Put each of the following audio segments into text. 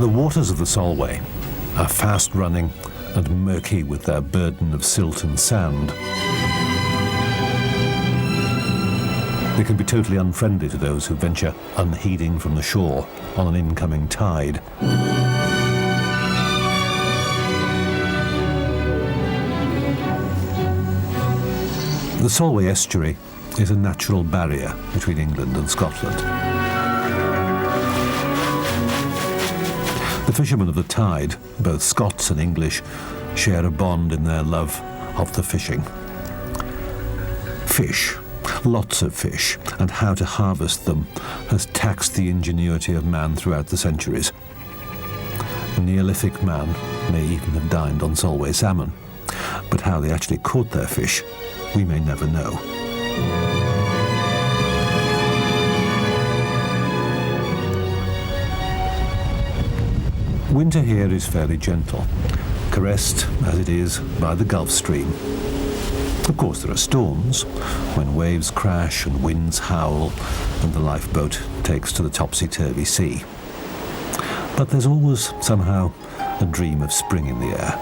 The waters of the Solway are fast-running and murky with their burden of silt and sand. They can be totally unfriendly to those who venture unheeding from the shore on an incoming tide. The Solway Estuary is a natural barrier between England and Scotland. The fishermen of the tide, both Scots and English, share a bond in their love of the fishing. Fish, lots of fish, and how to harvest them has taxed the ingenuity of man throughout the centuries. A Neolithic man may even have dined on Solway salmon, but how they actually caught their fish, we may never know. Winter here is fairly gentle, caressed as it is by the Gulf Stream. Of course there are storms, when waves crash and winds howl and the lifeboat takes to the topsy-turvy sea. But there's always somehow a dream of spring in the air.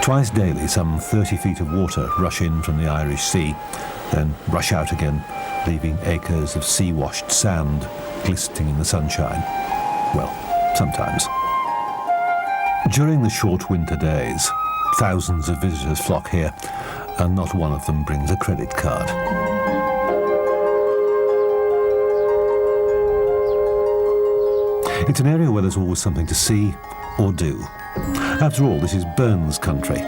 Twice daily, some 30 feet of water rush in from the Irish Sea, then rush out again, leaving acres of sea-washed sand glistening in the sunshine. Well, sometimes. During the short winter days, thousands of visitors flock here, and not one of them brings a credit card. It's an area where there's always something to see or do. After all, this is Burns country.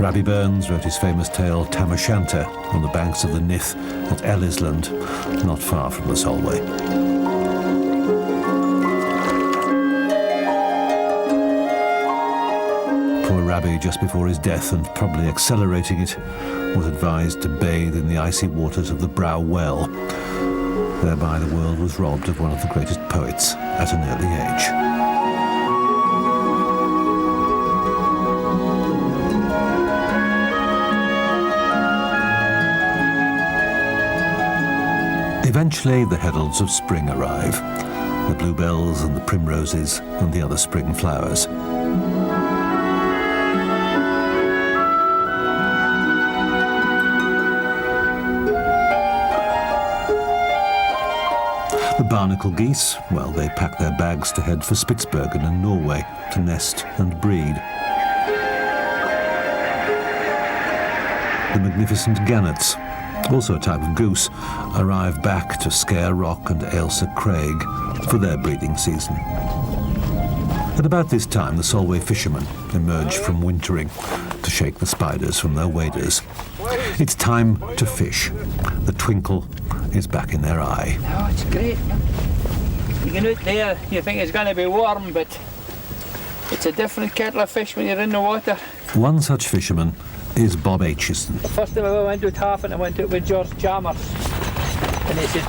Rabbie Burns wrote his famous tale Tam O'Shanter on the banks of the Nith at Ellisland, not far from the Solway. Poor Rabbie, just before his death and probably accelerating it, was advised to bathe in the icy waters of the Brow Well. Thereby the world was robbed of one of the greatest poets at an early age. Eventually, the heralds of spring arrive, the bluebells and the primroses and the other spring flowers. The barnacle geese, well, they pack their bags to head for Spitsbergen in Norway to nest and breed. The magnificent gannets, also a type of goose, arrive back to Scare Rock and Ailsa Craig for their breeding season. At about this time, the Solway fishermen emerge from wintering to shake the spiders from their waders. It's time to fish. The twinkle is back in their eye. Oh, it's great. You get out there, you think it's going to be warm, but it's a different kettle of fish when you're in the water. One such fisherman is Bob Aitchison. The first time I went out half and I went out with George Chalmers, and he said,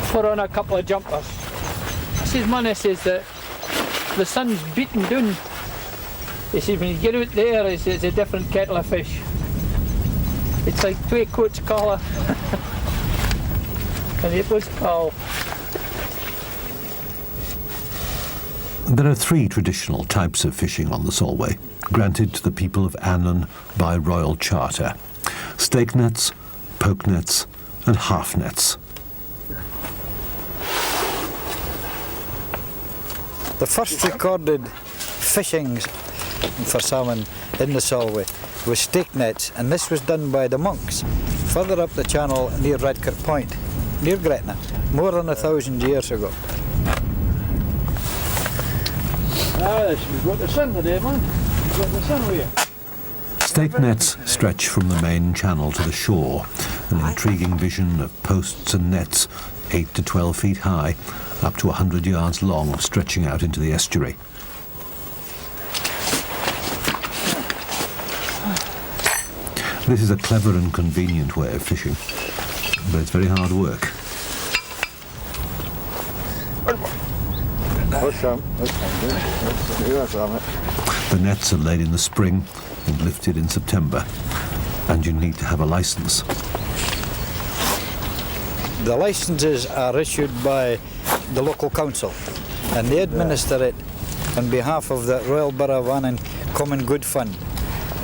put on a couple of jumpers. I says, man, he says that the sun's beating down. He says, when you get out there, it's a different kettle of fish. It's like 2 coats colour. And it was cold. There are 3 traditional types of fishing on the Solway, granted to the people of Annan by royal charter: stake nets, poke nets, and half nets. The first recorded fishings for salmon in the Solway was stake nets, and this was done by the monks further up the channel near Redcar Point, near Gretna, more than 1,000 years ago. We've got the sun today, man. We've got the sun here. Stake nets stretch from the main channel to the shore, an intriguing vision of posts and nets 8 to 12 feet high, up to 100 yards long, stretching out into the estuary. This is a clever and convenient way of fishing, but it's very hard work. The nets are laid in the spring and lifted in September, and you need to have a license. The licences are issued by the local council, and they administer it on behalf of the Royal Borough of Annan Common Good Fund.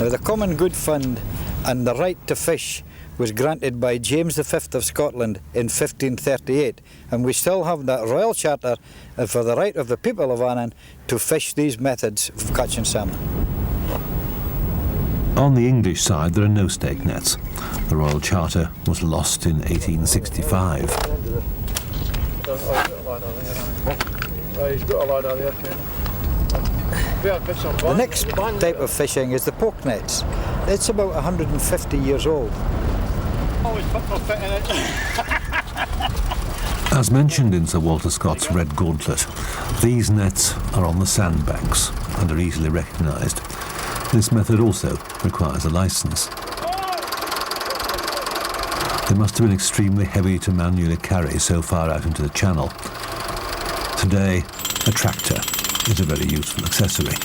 Now, the Common Good Fund and the right to fish was granted by James V of Scotland in 1538, and we still have that royal charter for the right of the people of Annan to fish these methods of catching salmon. On the English side, there are no stake nets. The Royal Charter was lost in 1865. The next type of fishing is the poke nets. It's about 150 years old. As mentioned in Sir Walter Scott's Red Gauntlet, these nets are on the sandbanks and are easily recognised. This method also requires a licence. They must have been extremely heavy to manually carry so far out into the channel. Today, a tractor is a very useful accessory.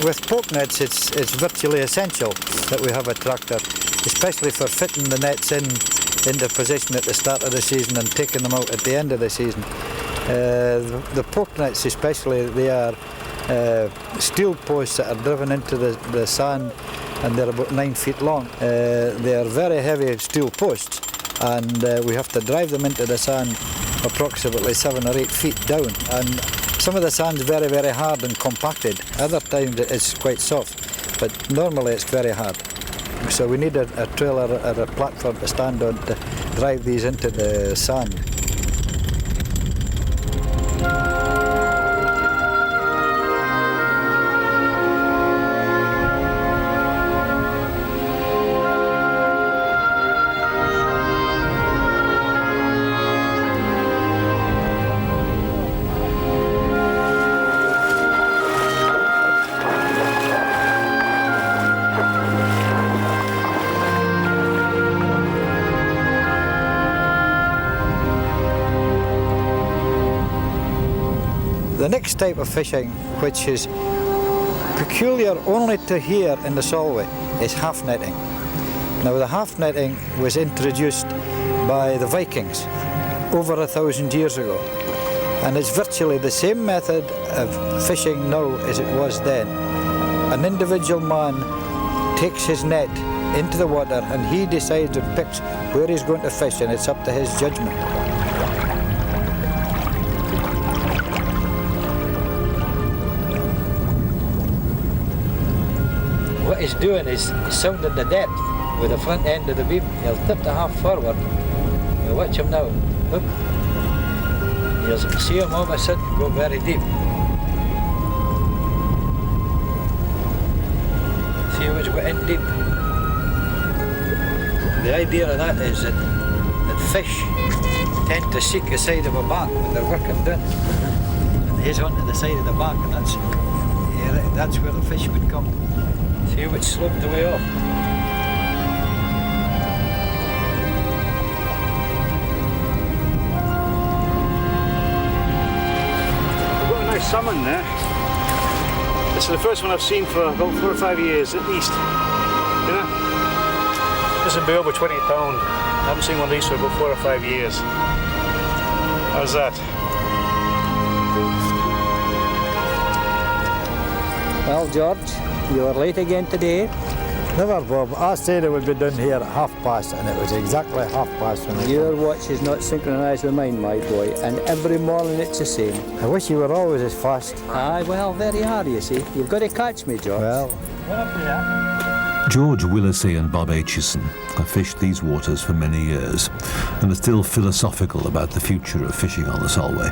With poke nets, it's virtually essential that we have a tractor, especially for fitting the nets into position at the start of the season and taking them out at the end of the season. The poke nets especially, they are steel posts that are driven into the sand, and they're about 9 feet long. They are very heavy steel posts, and we have to drive them into the sand approximately 7 or 8 feet down. And some of the sand's very, very hard and compacted. Other times it's quite soft, but normally it's very hard. So we need a trailer or a platform to stand on to drive these into the sand. The next type of fishing, which is peculiar only to here in the Solway, is haaf netting. Now, the haaf netting was introduced by the Vikings over 1,000 years ago, and it's virtually the same method of fishing now as it was then. An individual man takes his net into the water and he decides and picks where he's going to fish, and it's up to his judgment. What he's doing is sounding the depth with the front end of the beam. He'll tip the half forward. You watch him now. Look. You'll see him all of a sudden go very deep. See how he's got in deep. The idea of that is that fish tend to seek the side of a bank when they're working down. And he's onto the side of the bank, and that's where the fish would come. See how it's sloped the way off. We've got a nice salmon there. This is the first one I've seen for about 4 or 5 years at least. You know? This will be over 20 pound. I haven't seen one of these for about 4 or 5 years. How's that? Well, George, you were late again today. Never, Bob. I said it would be done here at past, and it was exactly past when Your watch is not synchronised with mine, my boy, and every morning it's the same. I wish you were always as fast. Aye, well, very hard, you see. You've got to catch me, George. Well, George Willisey and Bob Aitchison have fished these waters for many years and are still philosophical about the future of fishing on the Solway.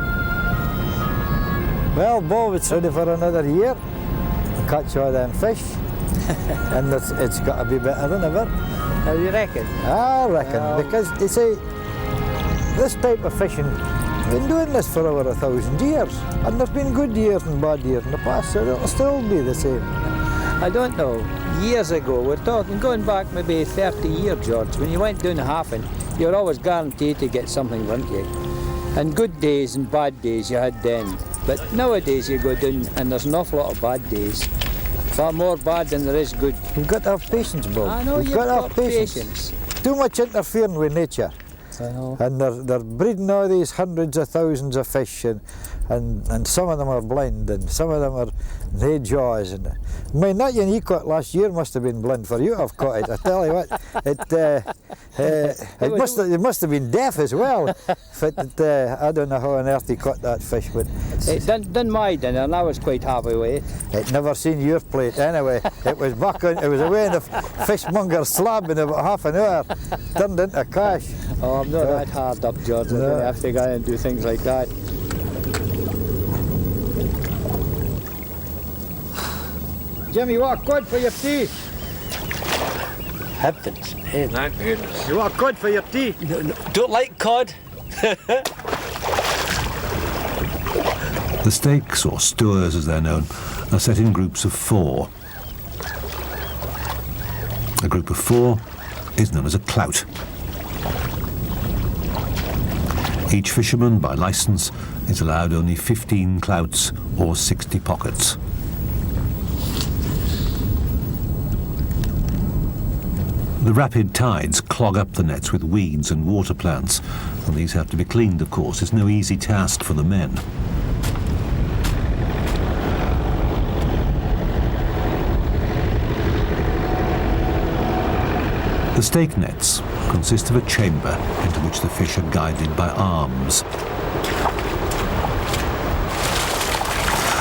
well, Bob, it's ready for another year. Catch all them fish, and it's got to be better than ever. How do you reckon? I reckon, because you see, this type of fishing, we've been doing this for over 1,000 years, and there's been good years and bad years in the past, so it'll still be the same. I don't know. Years ago, we're talking, going back maybe 30 years, George, when you went down Haafin, you were always guaranteed to get something, weren't you? And good days and bad days you had then. But nowadays you go down and there's an awful lot of bad days. Far more bad than there is good. You've got to have patience, Bob. I know you've got patience. too much interfering with nature. Well, And they're breeding all these hundreds of thousands of fish, and some of them are blind, and some of them are no jaws. And I mean, that one you caught last year must have been blind for you. I've caught it. I tell you what, it must have been deaf as well. I don't know how on earth he caught that fish, but it done my dinner, and I was quite happy with it. it never seen your plate anyway. It was back on. It was away in the fishmonger's slab in about half an hour. Turned into cash. Oh, I'm not that hard up, George. I don't have to go and do things like that. Jimmy, what good for your tea? Heavens, hey, my goodness. You want good for your tea? Don't like cod. The stakes, or stores as they're known, are set in groups of 4. A group of 4 is known as a clout. Each fisherman, by licence, is allowed only 15 clouts or 60 pockets. The rapid tides clog up the nets with weeds and water plants, and these have to be cleaned, of course. It's no easy task for the men. The stake nets consist of a chamber into which the fish are guided by arms.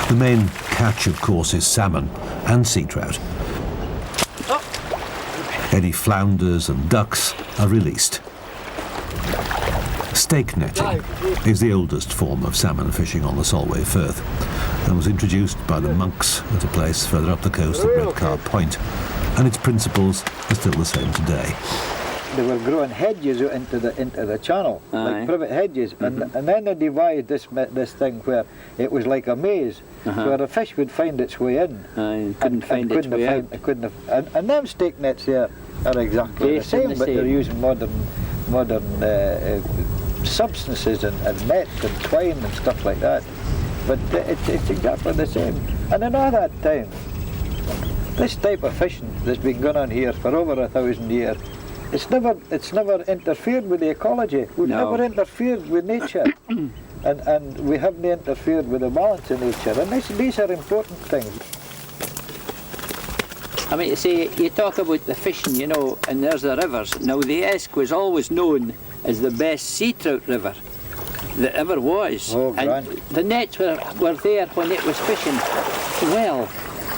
The main catch, of course, is salmon and sea trout. Any flounders and ducks are released. Stake netting is the oldest form of salmon fishing on the Solway Firth and was introduced by the monks at a place further up the coast at Redcar Point, and its principles are still the same today. They were growing hedges out into the channel, like privet hedges, and then they devised this thing where it was like a maze, where a fish would find its way in. Couldn't find its way out. And them stake nets there are exactly the same, but they're using modern substances and net and twine and stuff like that. But it's exactly the same. And in all that time, this type of fishing that's been going on here for over 1,000 years, it's never interfered with the ecology. We've never interfered with nature, and we haven't interfered with the balance of nature. And these are important things. I mean, you see, you talk about the fishing, you know, and there's the rivers. Now, the Esk was always known as the best sea trout river that ever was. Oh, and the nets were there when it was fishing well.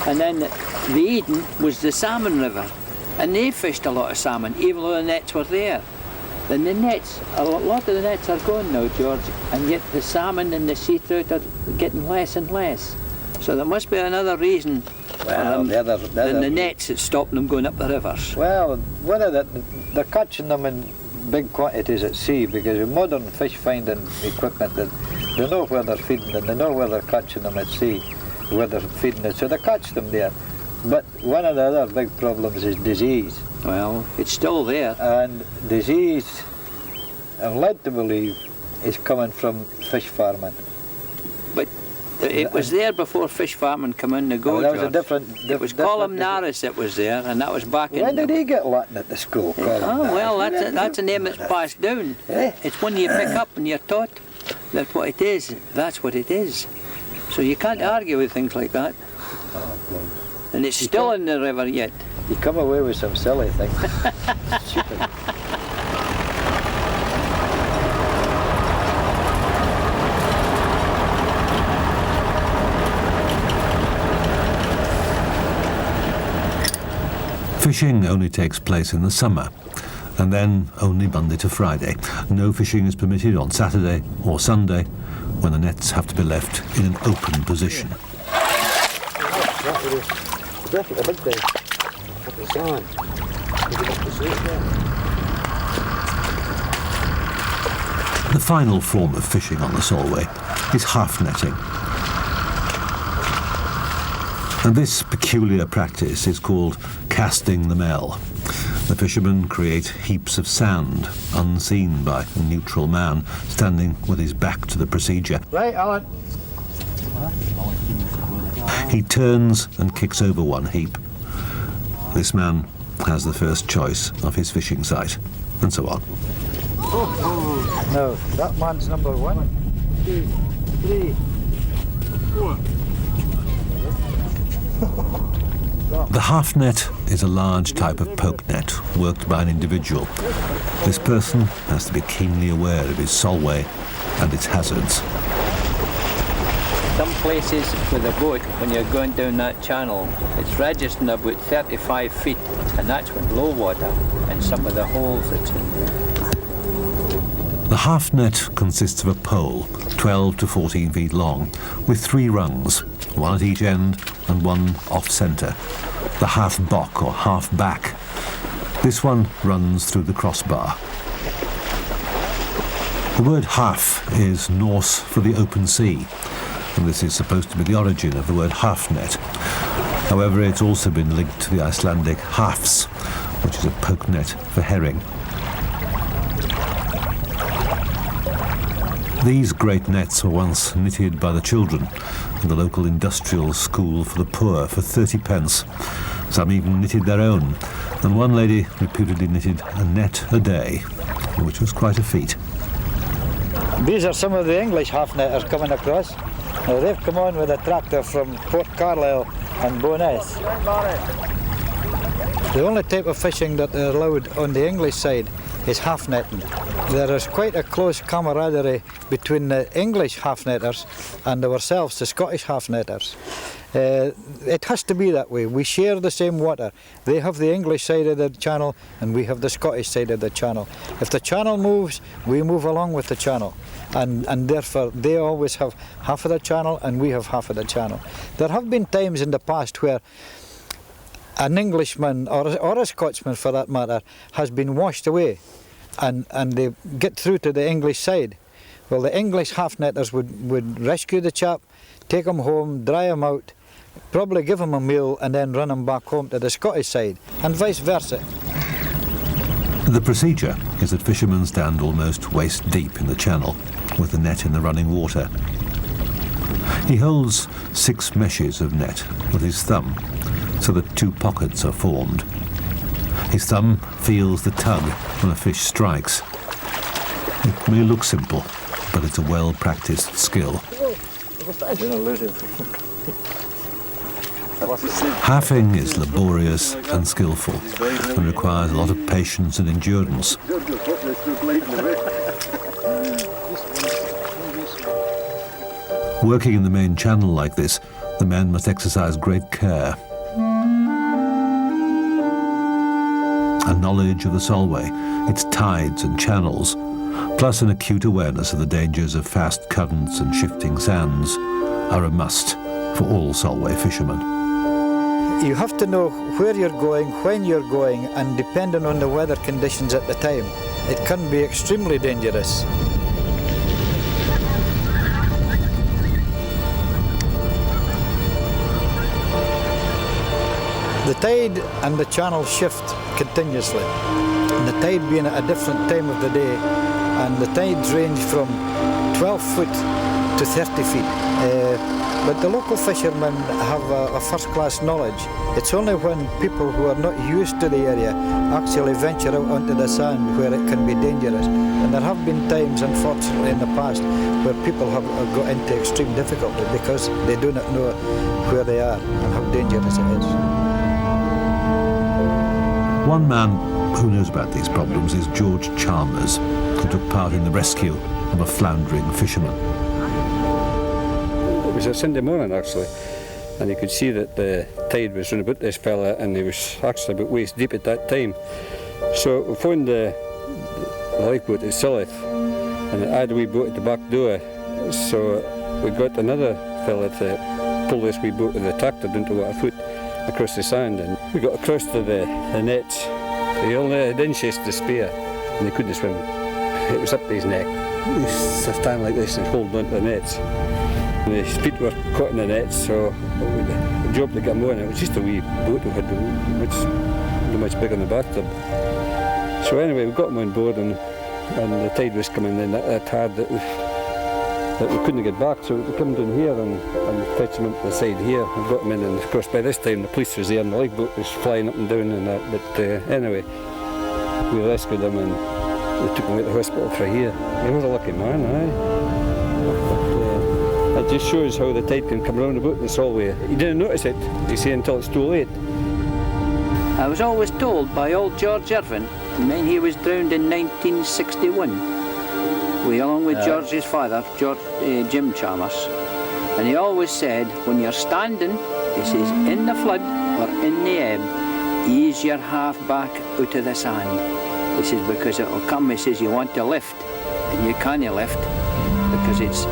And then the Eden was the salmon river, and they fished a lot of salmon, even though the nets were there. Then the nets, a lot of the nets are gone now, George, and yet the salmon and the sea trout are getting less and less. So there must be another reason than the nets that's stopping them going up the rivers. Well, they're catching them in big quantities at sea, because with modern fish finding equipment, they know where they're feeding them, they know where they're catching them at sea, where they're feeding it, so they catch them there. But one of the other big problems is disease. Well, it's still there. And disease, I'm led to believe, is coming from fish farming. But it was there before fish farming come in the go, that was George. a different... It was columnaris that was there, and that was back in... When did he get Latin at the school? Oh, well, that's a name that's passed down. It's one you pick up and you're taught that what it is, that's what it is. So you can't argue with things like that. And it's still in the river yet. You come away with some silly things. Stupid. Fishing only takes place in the summer, and then only Monday to Friday. No fishing is permitted on Saturday or Sunday, when the nets have to be left in an open position. The final form of fishing on the Solway is haaf netting. And this peculiar practice is called casting the mell. The fishermen create heaps of sand, unseen by a neutral man standing with his back to the procedure. Right, Alan. He turns and kicks over one heap. This man has the first choice of his fishing site. and so on. Now, that man's number 1, 2, 3, 4. The haaf net is a large type of poke net worked by an individual. This person has to be keenly aware of his Solway and its hazards. Some places with a boat, when you're going down that channel, it's registered about 35 feet, and that's with low water, and some of the holes that's in there. The haaf net consists of a pole, 12 to 14 feet long, with 3 rungs, one at each end and one off-centre. The haaf bock or half back. This one runs through the crossbar. The word haaf is Norse for the open sea, and this is supposed to be the origin of the word half net. However, it's also been linked to the Icelandic haafs, which is a poke net for herring. These great nets were once knitted by the children in the local industrial school for the poor for 30 pence. Some even knitted their own, and one lady reputedly knitted a net a day, which was quite a feat. These are some of the English half-netters coming across. Now, they've come on with a tractor from Port Carlisle and Bo'ness. The only type of fishing that they're allowed on the English side is half-netting. There is quite a close camaraderie between the English half-netters and ourselves, the Scottish half-netters. It has to be that way. We share the same water. They have the English side of the channel and we have the Scottish side of the channel. If the channel moves, we move along with the channel. And therefore they always have half of the channel and we have half of the channel. There have been times in the past where an Englishman, or a Scotsman for that matter, has been washed away and they get through to the English side. Well, the English half-netters would rescue the chap, take him home, dry him out, probably give him a meal and then run him back home to the Scottish side, and vice versa. The procedure is that fishermen stand almost waist deep in the channel, with the net in the running water. He holds 6 meshes of net with his thumb, so that 2 pockets are formed. His thumb feels the tug when a fish strikes. It may look simple, but it's a well-practiced skill. Haafing is laborious and skillful and requires a lot of patience and endurance. Working in the main channel like this, the men must exercise great care. A knowledge of the Solway, its tides and channels, plus an acute awareness of the dangers of fast currents and shifting sands, are a must for all Solway fishermen. You have to know where you're going, when you're going, and depending on the weather conditions at the time, it can be extremely dangerous. The tide and the channel shift continuously, and the tide being at a different time of the day, and the tides range from 12 foot to 30 feet. But the local fishermen have a first-class knowledge. It's only when people who are not used to the area actually venture out onto the sand where it can be dangerous. And there have been times, unfortunately, in the past where people have got into extreme difficulty because they do not know where they are and how dangerous it is. One man who knows about these problems is George Chalmers, who took part in the rescue of a floundering fisherman. It was a Sunday morning actually, and you could see that the tide was round about this fella and he was actually about waist deep at that time. So we phoned the lifeboat at Silith and it had a wee boat at the back door, so we got another fella to pull this wee boat with the tractor down to about a foot across the sand, and we got across to the nets. They only had inches to spare and they couldn't swim. It was up to his neck. He was standing like this and holding on to the nets. And his feet were caught in the nets, so the job to get him on, it was just a wee boat we had, not much bigger than a bathtub. So anyway, we got him on board and the tide was coming in that hard that we couldn't get back, so we come down here and fetch him up the side here and got him in, and of course by this time the police was there and the lifeboat was flying up and down and that, but anyway, we rescued him and they took him out to the hospital for here. He was a lucky man, aye. But, it just shows how the tide can come round about in Solway. You didn't notice it, you see, until it's too late. I was always told by old George Irvin when he was drowned in 1961, along with George's father, Jim Chalmers. And he always said, when you're standing, he says, in the flood or in the ebb, ease your half back out of the sand. He says, because it will come, he says, you want to lift, and you can't lift, because it's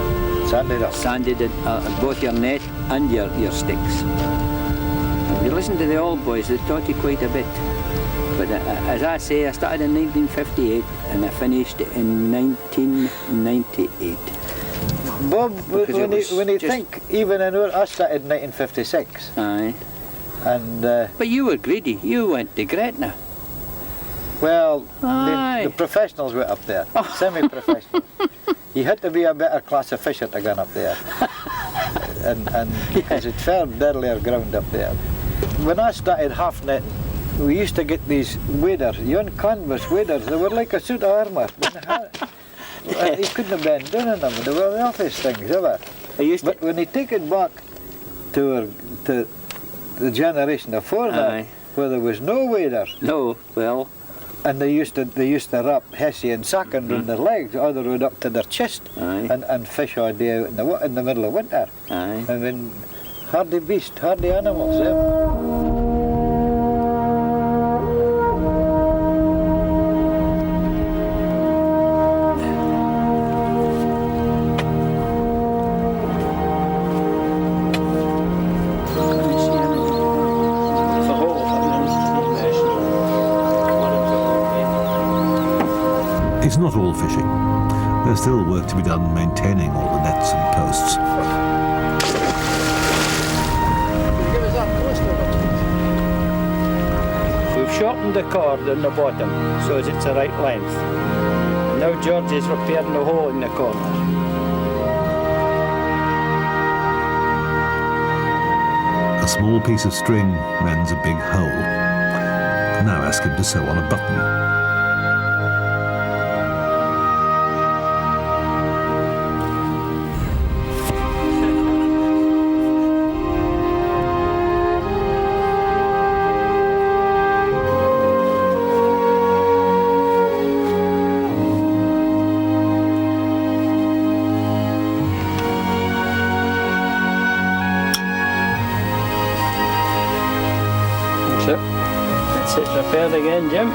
sanded at both your net and your sticks. If you listen to the old boys, they taught you quite a bit. But as I say, I started in 1958 and I finished in 1998. Bob, when you think, even I started in 1956. Aye. And but you were greedy. You went to Gretna. well, Aye. the professionals were up there, semi-professionals. You had to be a better class of fisher to go up there, and because it's fair deadlier ground up there. When I started half netting, we used to get these waders, young canvas waders. They were like a suit of armour. You couldn't have been doing them. They were the office things ever. But when you take it back to the generation before that, where there was no wader. No, well. And they used to wrap hesse and sacking around their legs, all the way up to their chest, and fish all day out in the middle of winter. Aye. I mean, hardy beast, hardy animals. It's not all fishing. There's still work to be done maintaining all the nets and posts. We've shortened the cord on the bottom so as it's the right length. Now George is repairing the hole in the corner. A small piece of string mends a big hole. Now ask him to sew on a button. That's it, repaired again, Jim.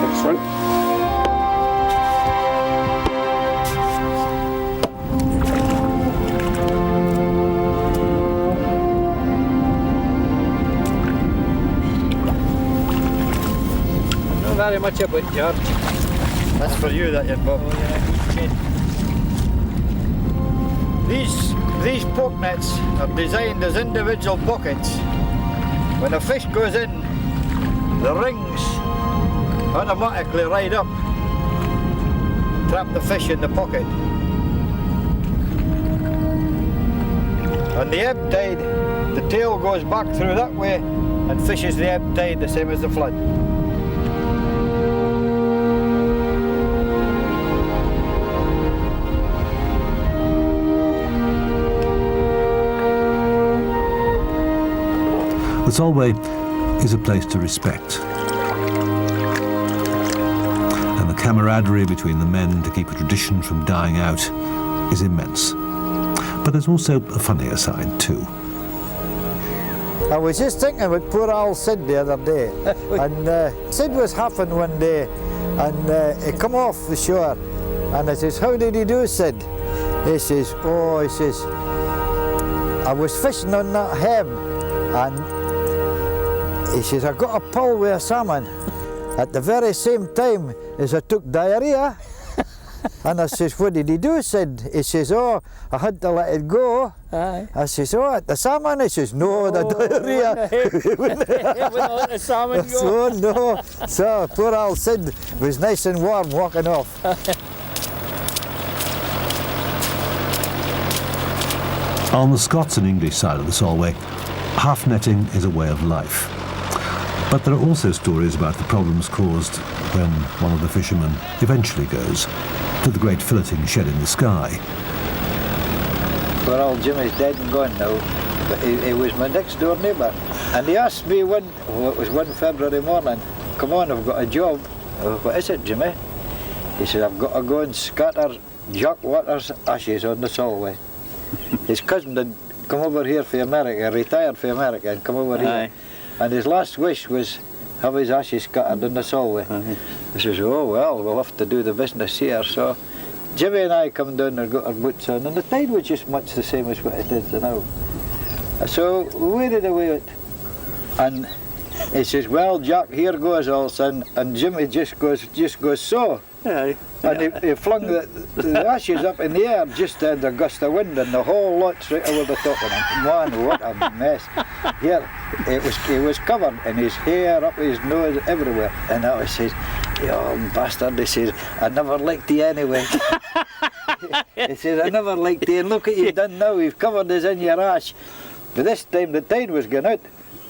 Excellent. Not very much about George. That's for you, that yet, Bob. These poke nets are designed as individual pockets. When a fish goes in, the rings automatically ride up, trap the fish in the pocket. On the ebb tide, the tail goes back through that way and fishes the ebb tide the same as the flood. The Solway is a place to respect. And the camaraderie between the men to keep a tradition from dying out is immense. But there's also a funnier side too. I was just thinking about poor old Sid the other day, and Sid was haafing one day, and he come off the shore, and I says, "How did he do, Sid?" He says, "Oh," he says, "I was fishing on that hem, and he says, I got a pull with a salmon at the very same time as I took diarrhea." And I says, "What did he do?" Sid. He says, "Oh, I had to let it go." Aye. I says, "Oh, at the salmon?" He says, "No, the diarrhea." He wouldn't let the salmon go. So, no. So poor old Sid was nice and warm walking off. On the Scots and English side of the Solway, half netting is a way of life. But there are also stories about the problems caused when one of the fishermen eventually goes to the great filleting shed in the sky. Well, old Jimmy's dead and gone now, but he was my next door neighbour. And he asked me it was one February morning, come on, I've got a job. What is it, Jimmy? He said, I've got to go and scatter Jock Waters' ashes on the Solway. His cousin had come over here for America, retired for America, and come over here. And his last wish was have his ashes scattered on the Solway. He says, oh well, we'll have to do the business here. So Jimmy and I come down and got our boots on, and the tide was just much the same as what it is now. So we waded away with it. And he says, well, Jack, here goes, old son. And Jimmy just goes so. And he flung the ashes up in the air just at a gust of wind, and the whole lot's right over the top of him. Man, what a mess. Here, he was covered, and his hair up his nose everywhere. And I says, you old bastard, he says, I never liked you anyway. He says, I never liked you, and look what you've done now, you've covered us in your ash. But this time the tide was going out,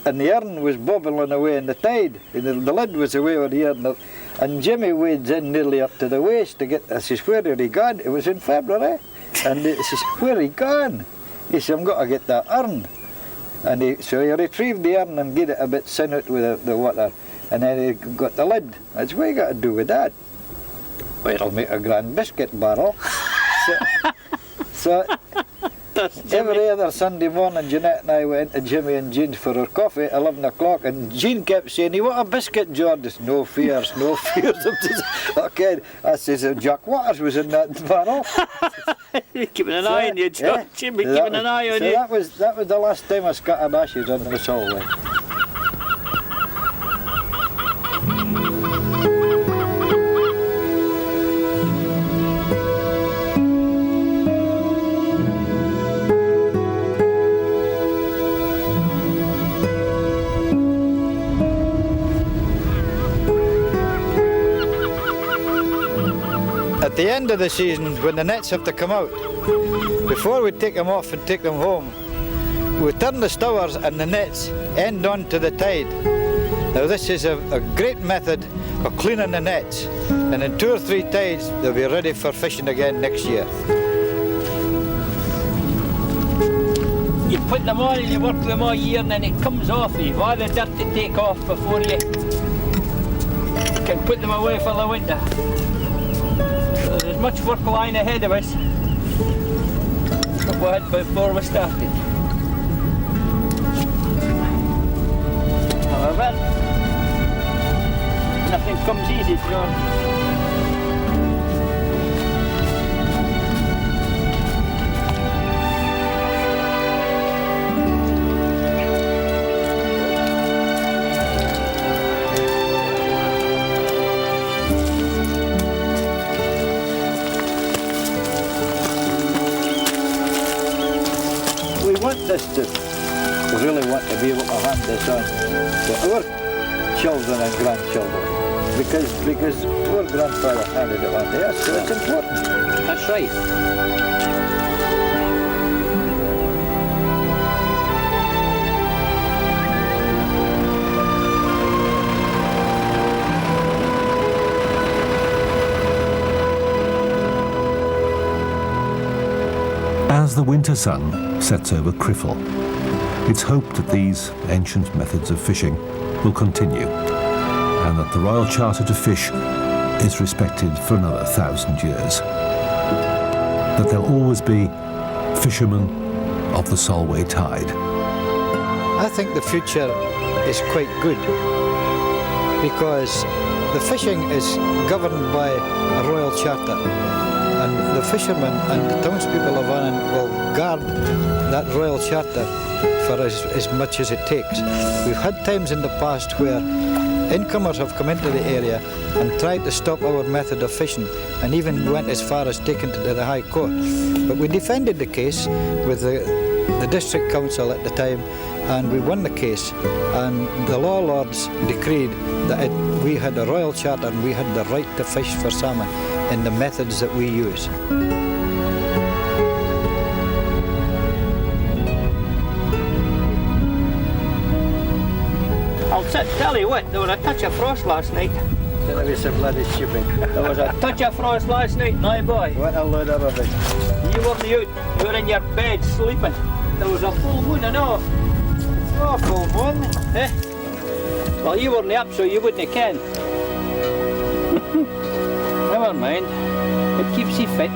and the urn was bobbling away in the tide, and the lid was away over here. And Jimmy wades in nearly up to the waist to get, I says, where had he gone? It was in February. And he says, where he gone? He said, I'm going to get that urn. And so he retrieved the urn and get it a bit sin out with the water. And then he got the lid. That's what you got to do with that. Well, it'll make a grand biscuit barrel. So every other Sunday morning, Jeanette and I went to Jimmy and Jean's for our coffee at 11 o'clock, and Jean kept saying, you want a biscuit, George? I said, no fears, no fears. Okay, I says, Jack Waters was in that barrel. Keeping an eye on you, George. Jimmy, keeping an eye on you. That was the last time I scattered ashes on the Solway. At the end of the season, when the nets have to come out, before we take them off and take them home, we turn the stowers and the nets end on to the tide. Now this is a great method of cleaning the nets, and in 2 or 3 tides they'll be ready for fishing again next year. You put them on and you work them all year, and then it comes off. You've all the dirt to take off before you can put them away for the winter. So there's much work lying ahead of us that we had before we started. However, nothing comes easy, John. We really want to be able to hand this on to our children and grandchildren, because our grandfather handed it on to us, so it's important. That's right. As the winter sun sets over Criffel, it's hoped that these ancient methods of fishing will continue, and that the royal charter to fish is respected for another 1,000 years. That there'll always be fishermen of the Solway tide. I think the future is quite good, because the fishing is governed by a royal charter, and the fishermen and the townspeople of Annan will guard that royal charter for as much as it takes. We've had times in the past where incomers have come into the area and tried to stop our method of fishing, and even went as far as taking it to the High Court. But we defended the case with the district council at the time, and we won the case, and the law lords decreed that we had a royal charter and we had the right to fish for salmon in the methods that we use. I'll Tell you what, there was a touch of frost last night. That was so bloody stupid. There was a touch of frost last night, my boy. What a load of rubbish. You weren't out, you were in your bed sleeping. There was a full moon and all. Oh, full moon. Eh? Well, you weren't up, so you wouldn't have ken. Never mind. It keeps you fit.